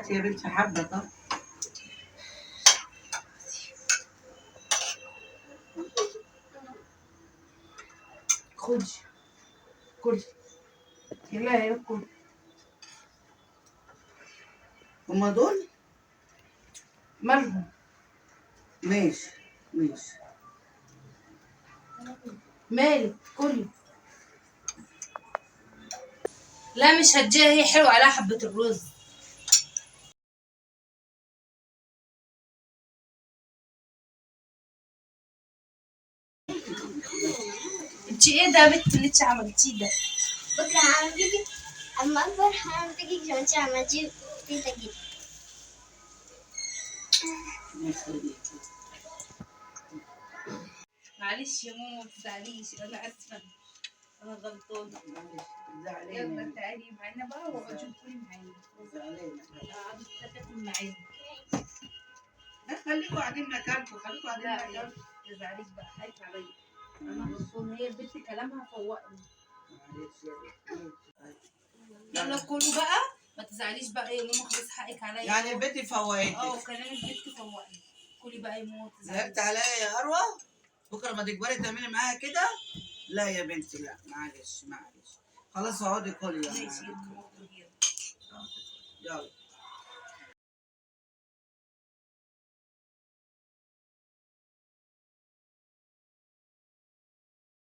هاتي يا بنتي حبة. طب خدي كلي. يلا يا كلي. هما دول مالهم؟ ماشي ماشي. مالك كلي. لا مش هتجيها، هي حلوة عليها حبة الرز. انت ايه ده يا بنت اللي انت عملتيه ده؟ بكره هعمل اما اكبر هعمل لك زي ما انت عملتي تيتا كده. معلش يا ماما ما تزعليش، انا اسفة، انا غلطانة. زعلانة. يلا تعالي معانا بقى واقعدي كلي معانا. زعلانة. اقعدي تاكلي معانا. لا خليكوا قاعدين مكانكم، خليكوا قاعدين لا مكانكم. ما تزعليش بقى، حقك عليا، انا غلطانة، هي البنت كلامها فوقني. معلش يا بنتي. يلا كلوا بقى، ما تزعليش بقى يا ماما، خلاص حقك عليا. يعني البنت فوقتك. كلام البنت فوقني. كلي بقى يا ماما ما تزعليش. زعلت عليا يا اروى؟ بكره ما تكبري تعملي معايا كده؟ لا يا بنتي لا، معلش معلش. خلاص اقعدي كلي. ماشي يا ماما. يلا.